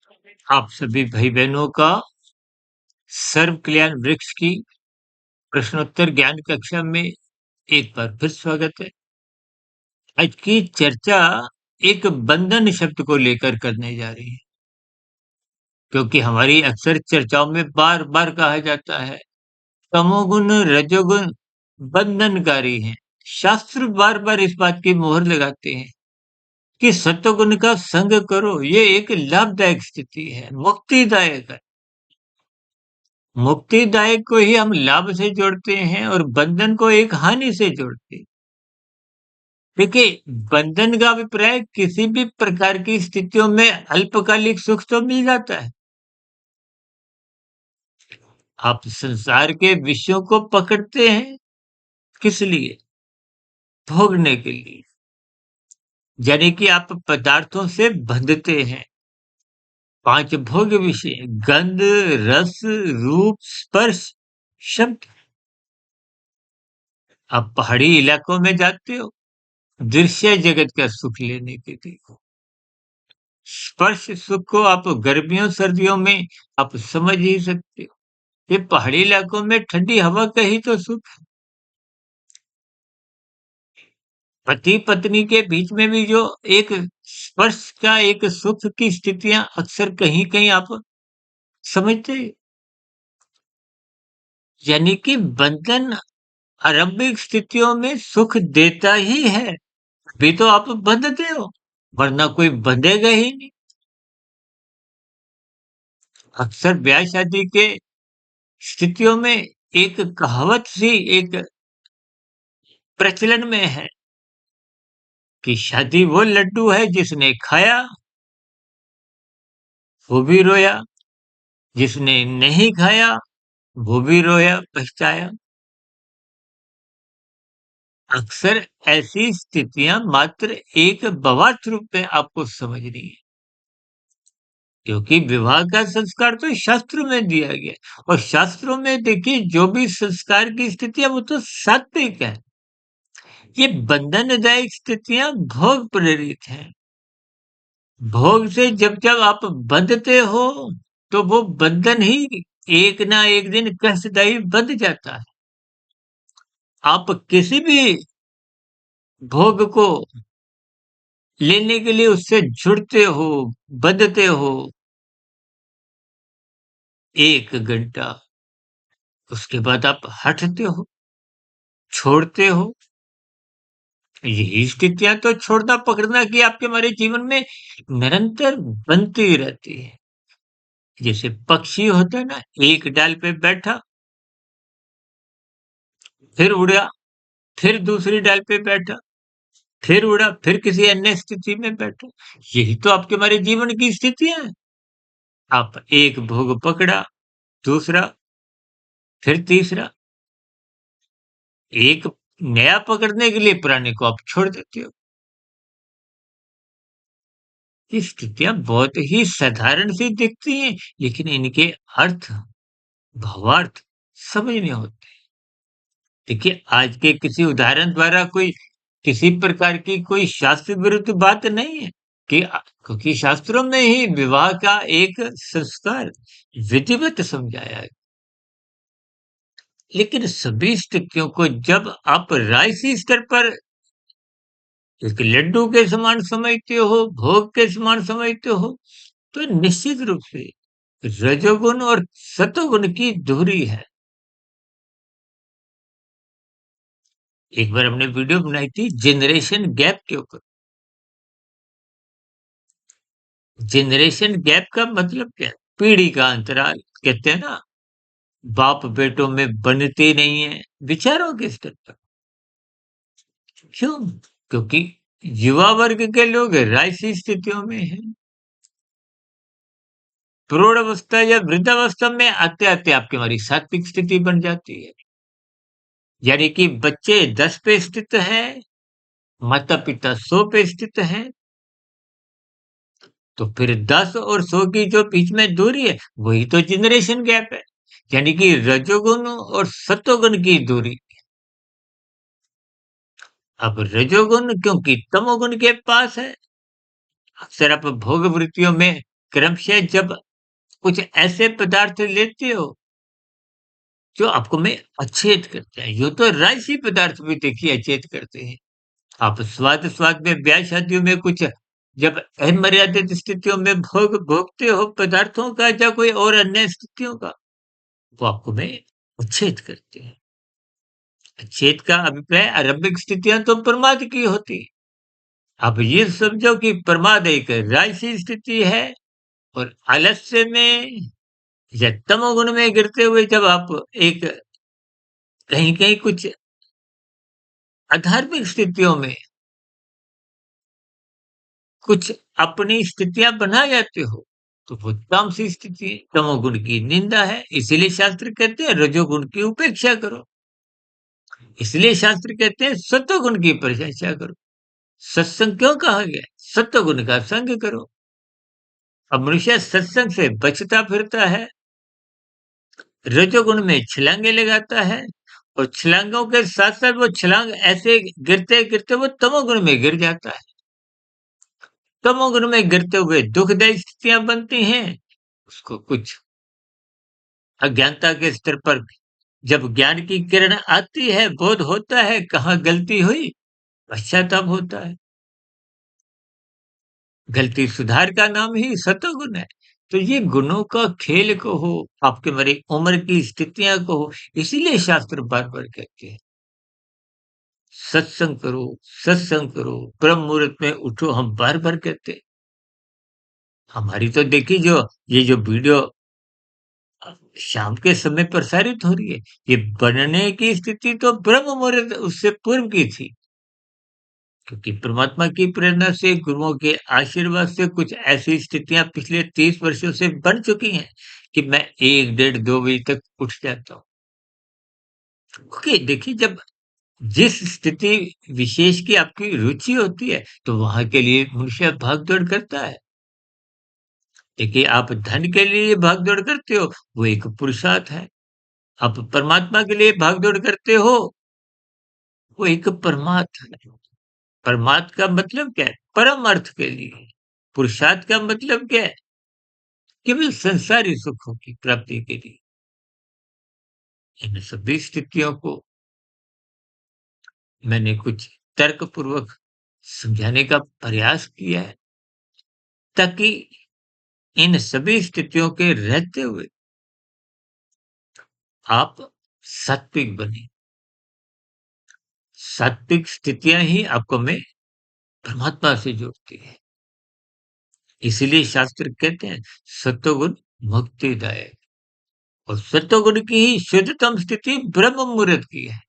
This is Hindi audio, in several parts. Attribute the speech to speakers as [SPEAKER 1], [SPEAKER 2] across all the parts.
[SPEAKER 1] आप सभी भाई बहनों का सर्व कल्याण वृक्ष की प्रश्नोत्तर ज्ञान कक्षा में एक बार फिर स्वागत है। आज की चर्चा एक बंधन शब्द को लेकर करने जा रही है, क्योंकि हमारी अक्सर चर्चाओं में बार बार कहा जाता है तमोगुण रजोगुण बंधनकारी हैं। शास्त्र बार बार इस बात की मोहर लगाते हैं कि सत्वगुण का संग करो, ये एक लाभदायक स्थिति है, मुक्तिदायक है। मुक्तिदायक को ही हम लाभ से जोड़ते हैं और बंधन को एक हानि से जोड़ते हैं। देखिए, बंधन का अभिप्राय किसी भी प्रकार की स्थितियों में अल्पकालिक सुख तो मिल जाता है। आप संसार के विषयों को पकड़ते हैं किस लिए? भोगने के लिए। यानी कि आप पदार्थों से बंधते हैं। पांच भोग विषय: गंध, रस, रूप, स्पर्श, शब्द। आप पहाड़ी इलाकों में जाते हो दृश्य जगत का सुख लेने के लिए। स्पर्श सुख को आप गर्मियों सर्दियों में आप समझ ही सकते हो। ये पहाड़ी इलाकों में ठंडी हवा का ही तो सुख है। पति पत्नी के बीच में भी जो एक स्पर्श का एक सुख की स्थितियां अक्सर कहीं कहीं आप समझते हैं। यानी कि बंधन आरंभिक स्थितियों में सुख देता ही है, भी तो आप बंधते हो, वरना कोई बंधेगा ही नहीं। अक्सर ब्याह शादी के स्थितियों में एक कहावत सी एक प्रचलन में है कि शादी वो लड्डू है जिसने खाया वो भी रोया, जिसने नहीं खाया वो भी रोया पछताया। अक्सर ऐसी स्थितियां मात्र एक बवाच रूप में आपको समझनी है, क्योंकि विवाह का संस्कार तो शास्त्रों में दिया गया है। और शास्त्रों में देखिए जो भी संस्कार की स्थिति है वो तो सात्विक है। ये बंधनदायक स्थितियां भोग प्रेरित हैं। भोग से जब जब आप बंधते हो तो वो बंधन ही एक ना एक दिन कष्टदायी बंध जाता है। आप किसी भी भोग को लेने के लिए उससे जुड़ते हो, बंधते हो 1 घंटा, उसके बाद आप हटते हो, छोड़ते हो। यही स्थितियां तो छोड़ना पकड़ना की आपके हमारे जीवन में निरंतर बनती रहती है। जैसे पक्षी होता है ना, एक डाल पे बैठा, फिर उड़ा, फिर दूसरी डाल पे बैठा, फिर उड़ा, फिर किसी अन्य स्थिति में बैठा। यही तो आपके हमारे जीवन की स्थितियां हैं। आप एक भोग पकड़ा, दूसरा, फिर तीसरा, एक नया पकड़ने के लिए पुराने को आप छोड़ देते हो। ये स्थितियां बहुत ही साधारण सी दिखती हैं, लेकिन इनके अर्थ, भावार्थ समझने होते हैं। देखिए, आज के किसी उदाहरण द्वारा कोई किसी प्रकार की कोई शास्त्र विरुद्ध बात नहीं है कि क्योंकि शास्त्रों में ही विवाह का एक संस्कार विधिवत समझाया है। लेकिन सभी स्थितियों को जब आप राजसी स्तर पर एक लड्डू के समान समझते हो, भोग के समान समझते हो, तो निश्चित रूप से रजोगुण और सतोगुण की दूरी है। एक बार हमने वीडियो बनाई थी जनरेशन गैप के ऊपर। जनरेशन गैप का मतलब क्या है? पीढ़ी का अंतराल। कहते हैं ना, बाप बेटों में बनते नहीं है विचारों के स्तर पर। क्यों? क्योंकि युवा वर्ग के लोग राजसी स्थितियों में हैं। प्रौढ़ अवस्था या वृद्धावस्था में आते आते आपकी हमारी सात्विक स्थिति बन जाती है। यानी कि बच्चे 10 पे स्थित हैं, माता पिता 100 पे स्थित हैं, तो फिर 10 और 100 की जो बीच में दूरी है वही तो जनरेशन गैप है। यानी कि रजोगुण और सत्वगुण की दूरी। अब रजोगुण क्योंकि तमोगुण के पास है, अक्सर आप भोग वृत्तियों में क्रमशः जब कुछ ऐसे पदार्थ लेते हो जो आपको में अचेत करते हैं। यूँ तो राजसी पदार्थ भी देखिए अचेत करते हैं। आप स्वाद-स्वाद में ब्याह-शादियों में कुछ जब अमर्यादित स्थितियों में भोगते हो पदार्थों का या कोई और अन्य स्थितियों का, वो आपको में उच्छेद करते हैं। अच्छेद का अभिप्राय आरंभिक स्थितियाँ तो प्रमाद की होती हैं। आप ये समझो कि प्रमाद एक राजसी स्थिति है और आलस्य में या तमोगुण में गिरते हुए जब आप एक कहीं-कहीं कुछ आध्यात्मिक स्थितियों में कुछ अपनी स्थितियाँ बना जाते हो, तो वो तामसी स्थिति है, तमोगुण की निंदा है। इसीलिए शास्त्र कहते हैं रजोगुण की उपेक्षा करो। इसलिए शास्त्र कहते हैं सत्वगुण की प्रशंसा करो। सत्संग क्यों कहा गया है? सत्वगुण का संग करो। अब मनुष्य सत्संग से बचता फिरता है, रजोगुण में छलांगे लगाता है और छलांगों के साथ-साथ वो छलांग ऐसे गिरते-गिरते वो तमोगुण में गिर जाता है। तमोगुण में गिरते हुए दुखदायी स्थितियाँ बनती हैं। उसको कुछ अज्ञानता के स्तर पर जब ज्ञान की किरण आती है, बोध होता है कहाँ गलती हुई, पश्चाताप होता है। गलती सुधार का नाम ही सतोगुण है। तो ये गुणों का खेल कहो, आपके मेरी उम्र की स्थितियाँ कहो, इसीलिए शास्त्र बार-बार कहते हैं, सत्संग करो, ब्रह्म मुहूर्त में उठो, हम बार-बार कहते हैं। हमारी तो देखिए जो ये जो वीडियो शाम के समय प्रसारित हो रही है, ये बनने की स्थिति तो ब्रह्म मुहूर्त उससे पूर्व की थी। क्योंकि परमात्मा की प्रेरणा से, गुरुओं के आशीर्वाद से कुछ ऐसी स्थितियाँ पिछले 30 वर्षों से बन चुकी हैं कि मैं 1 डेढ़ 2 बजे तक उठ जाता हूँ। क्योंकि देखिए जब जिस स्थिति विशेष की आपकी रुचि होती है, तो वहाँ के लिए मनुष्य भाग-दौड़ करता है। देखिए आप धन के लिए भाग-दौड़ करते हो, वो एक पुरुषार्थ है। आप परमात्मा के लिए भाग-दौड़ करते हो, वो एक परमार्थ है। परमार्थ का मतलब क्या है? परम अर्थ के लिए। पुरुषार्थ का मतलब क्या है? केवल संसारी सुखों की प्राप्ति के लिए। इन सभी स्थितियों को मैंने कुछ तर्कपूर्वक समझाने का प्रयास किया है, ताकि इन सभी स्थितियों के रहते हुए आप सात्विक बने। सात्विक स्थितियाँ ही आपको में परमात्मा से जोड़ती है। इसीलिए शास्त्र कहते हैं सत्वगुण मुक्तिदायक और सत्वगुण की ही शुद्धतम स्थिति ब्रह्म मुहूर्त की है।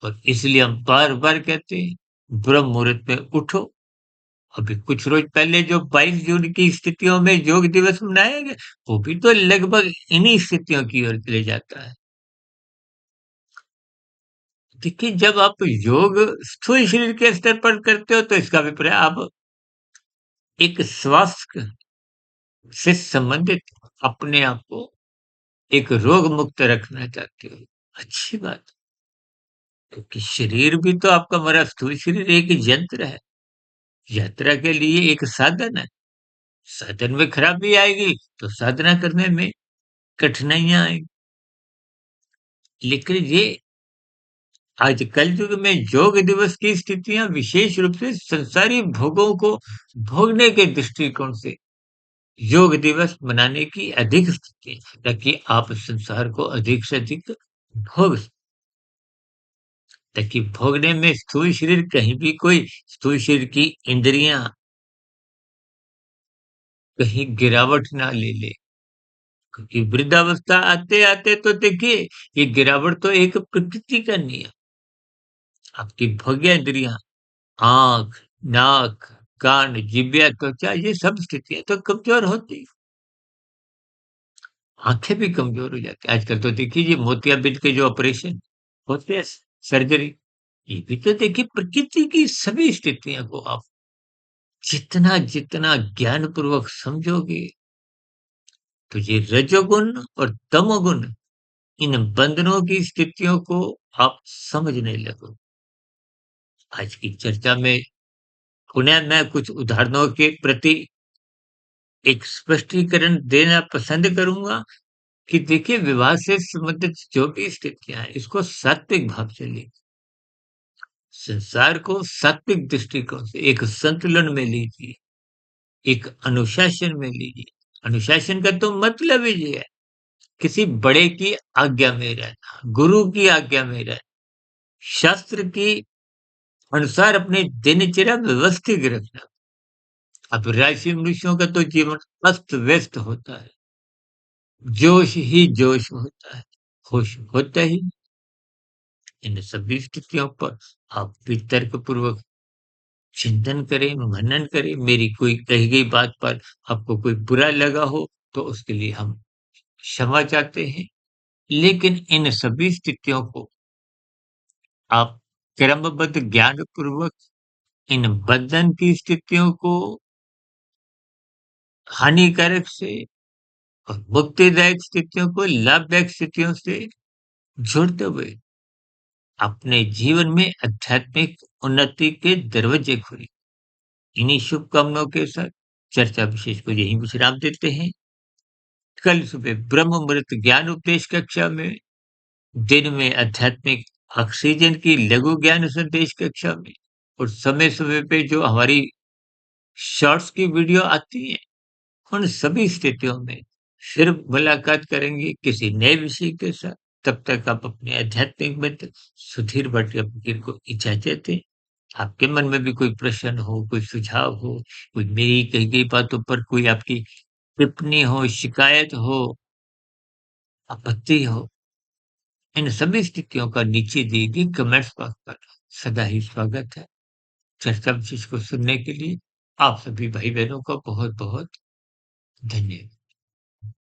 [SPEAKER 1] और इसलिए हम बार-बार कहते हैं ब्रह्म मुहूर्त में उठो। अभी कुछ रोज पहले जो 22 जून की स्थितियों में योग दिवस मनाया गया, वो भी तो लगभग इन्हीं स्थितियों की ओर ले जाता है। देखिए जब आप योग स्थूल शरीर के स्तर पर करते हो तो इसका अभिप्राय आप एक स्वास्थ्य से संबंधित अपने आप को एक रोग मुक्त रखना चाहते हो। अच्छी बात, क्योंकि शरीर भी तो आपका हमारा स्थूल शरीर एक यंत्र है, यात्रा के लिए एक साधन है। साधन में खराबी आएगी तो साधना करने में कठिनाइयाँ आएँगी। लेकिन ये आज कलयुग में योग दिवस की स्थितियाँ विशेष रूप से संसारी भोगों को भोगने के दृष्टिकोण से योग दिवस मनाने की अधिक स्थिति है, ताकि आप संसार को अधिक से अधिक भोग ताकि भोगने में स्थूल शरीर कहीं भी कोई स्थूल शरीर की इंद्रियाँ कहीं गिरावट ना ले ले। क्योंकि वृद्धावस्था आते-आते तो देखिए ये गिरावट तो एक प्रकृति का नियम। आपकी भोग्य इंद्रियाँ आँख, नाक, कान, जिह्वा, त्वचा ये सब स्थितियाँ तो कमज़ोर होती हैं। आँखें भी कमज़ोर हो जाती हैं। आजकल तो देखिए ये मोतियाबिंद के जो ऑपरेशन होते हैं सर्जरी, ये भी तो देखिए प्रकृति की सभी स्थितियों को आप जितना ज्ञानपूर्वक समझोगे, तो ये रजोगुण और तमोगुण इन बंधनों की स्थितियों को आप समझने लगोगे। आज की चर्चा में पुनः मैं कुछ उदाहरणों के प्रति एक स्पष्टीकरण देना पसंद करूँगा कि देखिए विवाह से संबंधित जो भी स्थितियाँ हैं, इसको सात्विक भाव से लीजिए। संसार को सात्विक दृष्टिकोण से एक संतुलन में लीजिए, एक अनुशासन में लीजिए। अनुशासन का तो मतलब ही ये है, किसी बड़े की आज्ञा में रहना, गुरु की आज्ञा में रहना, शास्त्र की अनुसार अपनी दिनचर्या व्यवस्थित रखना। अब ऋषि मनुष्यों का तो जीवन अस्त-व्यस्त होता है, जोश ही जोश होता है, होश होता ही नहीं। इन सभी स्थितियों पर आप वितर्कपूर्वक चिंतन करें, मनन करें, मेरी कोई कही गई बात पर आपको कोई बुरा लगा हो, तो उसके लिए हम क्षमा चाहते हैं। लेकिन इन सभी स्थितियों को आप क्रमबद्ध ज्ञानपूर्वक इन बंधन की स्थितियों को हानिकारक से और मुक्तिदायक स्थितियों को लाभदायक स्थितियों से जोड़ते हुए अपने जीवन में आध्यात्मिक उन्नति के दरवाजे खोलें। इन्हीं शुभकामनाओं के साथ चर्चा विशेष को यहीं विश्राम देते हैं। कल सुबह ब्रह्म मुहूर्त ज्ञान उपदेश कक्षा में, दिन में आध्यात्मिक ऑक्सीजन की लघु ज्ञान संदेश कक्षा में और समय-समय पे जो हमारी शॉर्ट्स की वीडियो आती है, उन सभी स्थितियों में फिर मुलाकात करेंगे किसी नए विषय के साथ। तब तक आप अपने आध्यात्मिक मित्र सुधीर भट्ट को इजाज़त दें। आपके मन में भी कोई प्रश्न हो, कोई सुझाव हो, कोई मेरी कही गई बातों पर कोई आपकी टिप्पणी हो, शिकायत हो, आपत्ति हो, इन सभी स्थितियों का नीचे दिए गए कमेंट्स बॉक्स पर सदा ही स्वागत है। चर्चा विशेष को सुनने के लिए आप सभी भाई-बहनों का बहुत-बहुत धन्यवाद।